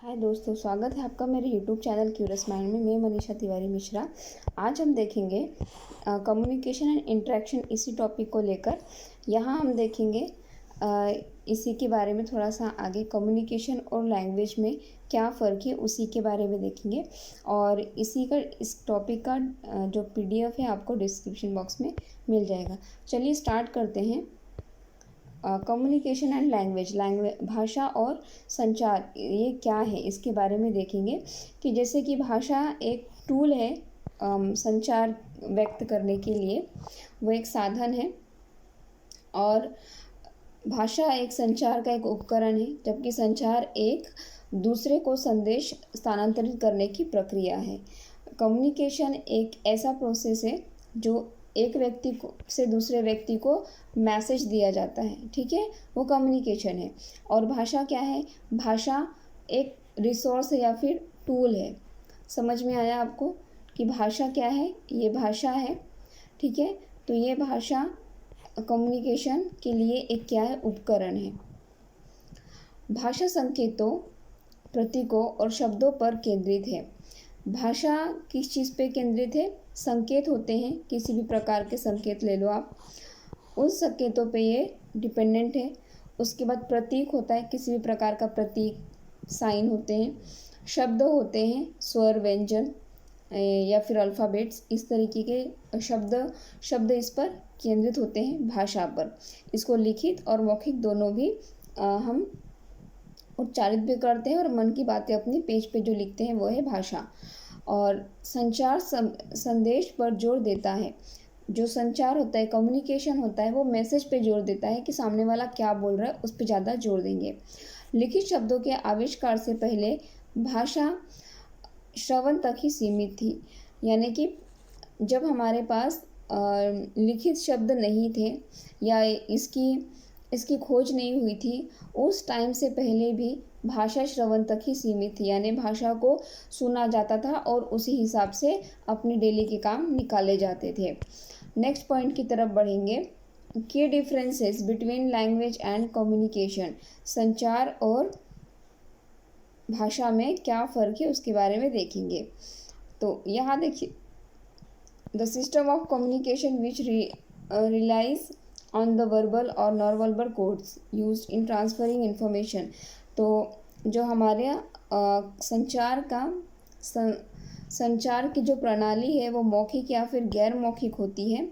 हाय दोस्तों, स्वागत है आपका मेरे यूट्यूब चैनल क्यूरियस माइंड में। मैं मनीषा तिवारी मिश्रा। आज हम देखेंगे कम्युनिकेशन एंड इंटरेक्शन, इसी टॉपिक को लेकर। यहाँ हम देखेंगे इसी के बारे में थोड़ा सा आगे, कम्युनिकेशन और लैंग्वेज में क्या फ़र्क है उसी के बारे में देखेंगे। और इस टॉपिक का जो PDF है आपको डिस्क्रिप्शन बॉक्स में मिल जाएगा। चलिए स्टार्ट करते हैं। कम्युनिकेशन एंड लैंग्वेज, भाषा और संचार, ये क्या है इसके बारे में देखेंगे। कि जैसे कि भाषा एक टूल है संचार व्यक्त करने के लिए, वो एक साधन है। और भाषा एक संचार का एक उपकरण है, जबकि संचार एक दूसरे को संदेश स्थानांतरित करने की प्रक्रिया है। कम्युनिकेशन एक ऐसा प्रोसेस है जो एक व्यक्ति को से दूसरे व्यक्ति को मैसेज दिया जाता है, ठीक है, वो कम्युनिकेशन है। और भाषा क्या है? भाषा एक रिसोर्स है या फिर टूल है। समझ में आया आपको कि भाषा क्या है? ये भाषा है, ठीक है। तो ये भाषा कम्युनिकेशन के लिए एक क्या है? उपकरण है। भाषा संकेतों, प्रतीकों और शब्दों पर केंद्रित है। भाषा किस चीज़ पे केंद्रित है? संकेत होते हैं, किसी भी प्रकार के संकेत ले लो आप, उस संकेतों पे ये डिपेंडेंट है। उसके बाद प्रतीक होता है, किसी भी प्रकार का प्रतीक, साइन होते हैं। शब्द होते हैं, स्वर, व्यंजन या फिर अल्फ़ाबेट्स, इस तरीके के शब्द इस पर केंद्रित होते हैं, भाषा पर। इसको लिखित और मौखिक दोनों भी हम उच्चारित भी करते हैं, और मन की बातें अपनी पेज पे जो लिखते हैं वो है भाषा। और संचार संदेश पर जोर देता है। जो संचार होता है, कम्युनिकेशन होता है, वो मैसेज पे जोर देता है कि सामने वाला क्या बोल रहा है, उस पर ज़्यादा जोर देंगे। लिखित शब्दों के आविष्कार से पहले भाषा श्रवण तक ही सीमित थी। यानी कि जब हमारे पास लिखित शब्द नहीं थे या इसकी खोज नहीं हुई थी, उस टाइम से पहले भी भाषा श्रवण तक ही सीमित थी। यानी भाषा को सुना जाता था और उसी हिसाब से अपने डेली के काम निकाले जाते थे। नेक्स्ट पॉइंट की तरफ बढ़ेंगे। की differences between language and communication, संचार और भाषा में क्या फ़र्क है उसके बारे में देखेंगे। तो यहाँ देखिए, the system of communication which relies on the verbal और non verbal codes used in transferring information. तो जो हमारे संचार की जो प्रणाली है वो मौखिक या फिर गैर मौखिक होती है।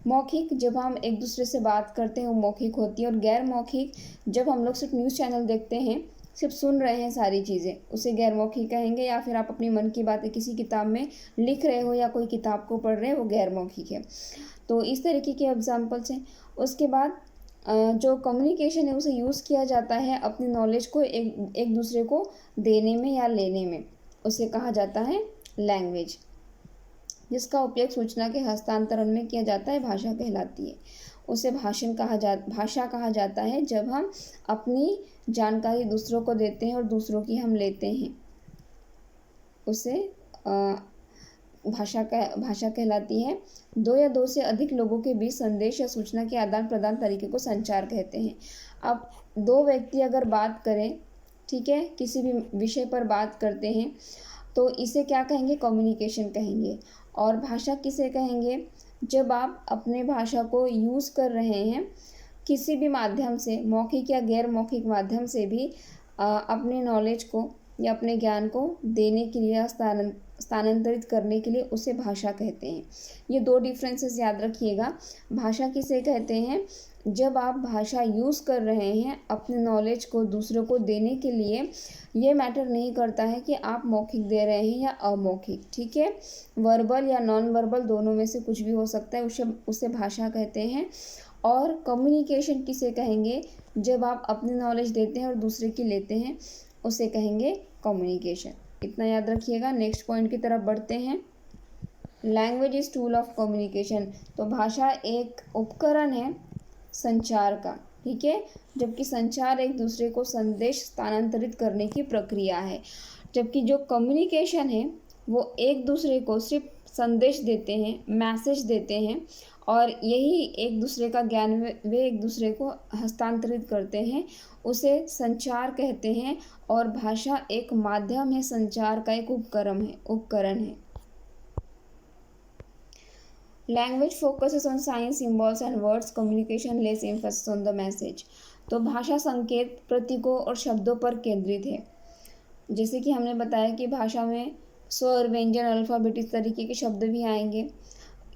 मौखिक जब हम एक दूसरे से बात करते हैं वो मौखिक होती है, और गैर मौखिक जब हम लोग सिर्फ न्यूज़ चैनल देखते हैं, सिर्फ सुन रहे हैं सारी चीज़ें, उसे गैर मौखिक कहेंगे। या फिर आप अपनी मन की बातें किसी किताब में लिख रहे हो या कोई किताब को पढ़ रहे हो, वो गैर मौखिक है। तो इस तरीके के एग्जाम्पल्स हैं। उसके बाद जो कम्युनिकेशन है उसे यूज़ किया जाता है अपनी नॉलेज को एक दूसरे को देने में या लेने में, उसे कहा जाता है लैंग्वेज। जिसका उपयोग सूचना के हस्तांतरण में किया जाता है, भाषा कहलाती है। उसे भाषा कहा जाता है जब हम अपनी जानकारी दूसरों को देते हैं और दूसरों की हम लेते हैं, उसे भाषा कहलाती है। दो या दो से अधिक लोगों के बीच संदेश या सूचना के आदान प्रदान तरीके को संचार कहते हैं। अब दो व्यक्ति अगर बात करें, ठीक है, किसी भी विषय पर बात करते हैं, तो इसे क्या कहेंगे? कम्युनिकेशन कहेंगे। और भाषा किसे कहेंगे? जब आप अपने भाषा को यूज़ कर रहे हैं किसी भी माध्यम से, मौखिक या गैर मौखिक माध्यम से भी, अपने नॉलेज को या अपने ज्ञान को देने के लिए, स्थानांतरित करने के लिए, उसे भाषा कहते हैं। ये दो डिफरेंसेस याद रखिएगा। भाषा किसे कहते हैं? जब आप भाषा यूज़ कर रहे हैं अपने नॉलेज को दूसरों को देने के लिए, ये मैटर नहीं करता है कि आप मौखिक दे रहे हैं या अमौखिक, ठीक है, वर्बल या नॉन वर्बल दोनों में से कुछ भी हो सकता है, उसे भाषा कहते हैं। और कम्युनिकेशन किसे कहेंगे? जब आप अपनी नॉलेज देते हैं और दूसरे की लेते हैं, उसे कहेंगे कम्युनिकेशन। इतना याद रखिएगा। नेक्स्ट पॉइंट की तरफ बढ़ते हैं। Language is tool of communication. तो भाषा एक उपकरण है संचार का, ठीक है, जबकि संचार एक दूसरे को संदेश स्थानांतरित करने की प्रक्रिया है। जबकि जो कम्युनिकेशन है वो एक दूसरे को सिर्फ संदेश देते हैं, मैसेज देते हैं और यही एक दूसरे का ज्ञान वे एक दूसरे को हस्तांतरित करते हैं, उसे संचार कहते हैं। और भाषा एक माध्यम है, संचार का एक उपकरण है। Language focuses on science, symbols and words, communication less emphasis on the message. तो भाषा संकेत, प्रतीकों और शब्दों पर केंद्रित है। जैसे कि हमने बताया कि भाषा में स्वर, व्यंजन, अल्फ़ाबेट इस तरीके के शब्द भी आएंगे,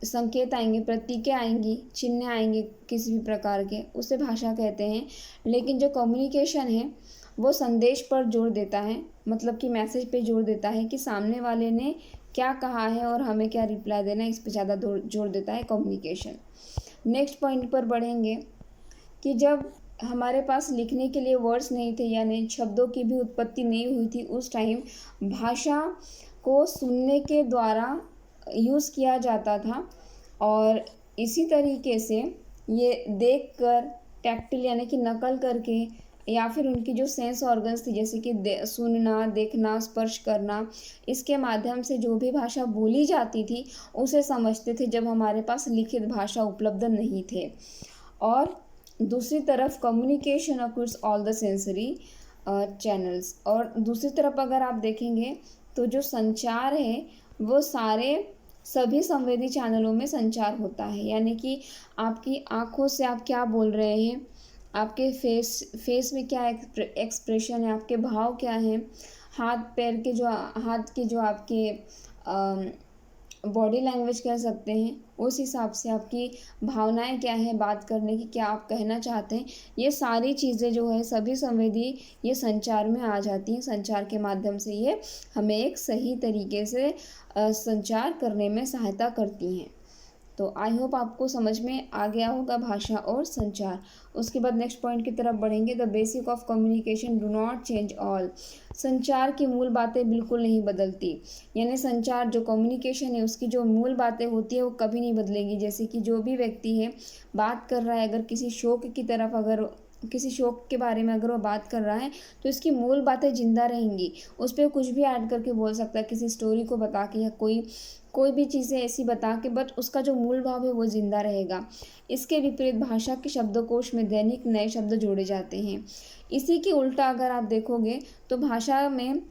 संकेत आएंगे, प्रतीकें आएंगी, चिन्ह आएंगे किसी भी प्रकार के, उसे भाषा कहते हैं। लेकिन जो कम्युनिकेशन है वो संदेश पर जोर देता है, मतलब कि मैसेज पे जोर देता है कि सामने वाले ने क्या कहा है और हमें क्या रिप्लाई देना है, इस पे ज़्यादा जोर देता है कम्युनिकेशन। नेक्स्ट पॉइंट पर बढ़ेंगे कि जब हमारे पास लिखने के लिए वर्ड्स नहीं थे, यानी शब्दों की भी उत्पत्ति नहीं हुई थी, उस टाइम भाषा को सुनने के द्वारा यूज़ किया जाता था। और इसी तरीके से ये देखकर, टैक्टिल यानी कि नकल करके, या फिर उनकी जो सेंस ऑर्गन्स थी जैसे कि सुनना, देखना, स्पर्श करना, इसके माध्यम से जो भी भाषा बोली जाती थी उसे समझते थे जब हमारे पास लिखित भाषा उपलब्ध नहीं थे। और दूसरी तरफ communication across all the sensory channels. और दूसरी तरफ अगर आप देखेंगे तो जो संचार है वो सभी संवेदी चैनलों में संचार होता है, यानी कि आपकी आँखों से आप क्या बोल रहे हैं, आपके फेस में क्या एक्सप्रेशन है, आपके भाव क्या हैं, हाथ के जो आपके बॉडी लैंग्वेज कह सकते हैं, उस हिसाब से आपकी भावनाएं क्या है, बात करने की क्या आप कहना चाहते हैं, ये सारी चीज़ें जो है सभी संवेदी ये संचार में आ जाती हैं। संचार के माध्यम से ये हमें एक सही तरीके से संचार करने में सहायता करती हैं। तो आई होप आपको समझ में आ गया होगा भाषा और संचार। उसके बाद नेक्स्ट पॉइंट की तरफ बढ़ेंगे। The basic of communication do not change all. संचार की मूल बातें बिल्कुल नहीं बदलती, यानी संचार जो कम्युनिकेशन है उसकी जो मूल बातें होती है वो कभी नहीं बदलेंगी। जैसे कि जो भी व्यक्ति है बात कर रहा है, अगर किसी शौक के बारे में अगर वो बात कर रहा है तो इसकी मूल बातें जिंदा रहेंगी। उस पर कुछ भी ऐड करके बोल सकता है, किसी स्टोरी को बता के या कोई भी चीज़ें ऐसी बता के, बट उसका जो मूल भाव है वो जिंदा रहेगा। इसके विपरीत भाषा के शब्दकोश में दैनिक नए शब्द जोड़े जाते हैं। इसी के उल्टा अगर आप देखोगे तो भाषा में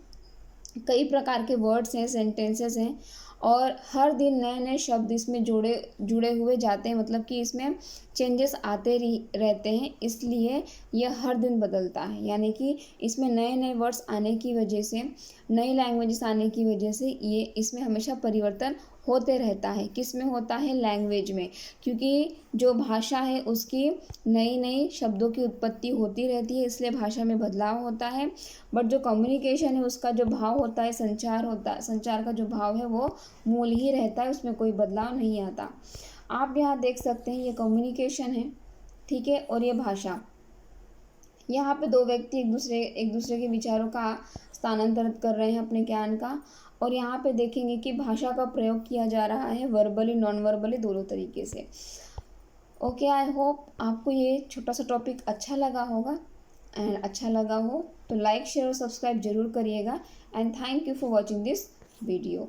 कई प्रकार के वर्ड्स हैं, सेंटेंसेस हैं और हर दिन नए नए शब्द इसमें जुड़े हुए जाते हैं, मतलब कि इसमें चेंजेस आते रहते हैं, इसलिए यह हर दिन बदलता है। यानी कि इसमें नए नए वर्ड्स आने की वजह से, नई लैंग्वेजेस आने की वजह से ये इसमें हमेशा परिवर्तन होते रहता है। किस में होता है? लैंग्वेज में, क्योंकि जो भाषा है उसकी नई नई शब्दों की उत्पत्ति होती रहती है, इसलिए भाषा में बदलाव होता है। बट जो कम्युनिकेशन है उसका जो भाव होता है, संचार का जो भाव है वो मूल ही रहता है, उसमें कोई बदलाव नहीं आता। आप यहाँ देख सकते हैं ये कम्युनिकेशन है, ठीक है, और ये भाषा। यहाँ पे दो व्यक्ति एक दूसरे के विचारों का स्थानांतरित कर रहे हैं, अपने ज्ञान का। और यहाँ पे देखेंगे कि भाषा का प्रयोग किया जा रहा है वर्बली, नॉन वर्बली, दोनों तरीके से। ओके, आई होप आपको ये छोटा सा टॉपिक अच्छा लगा होगा। एंड अच्छा लगा हो तो लाइक, शेयर और सब्सक्राइब जरूर करिएगा। And thank you for watching this video.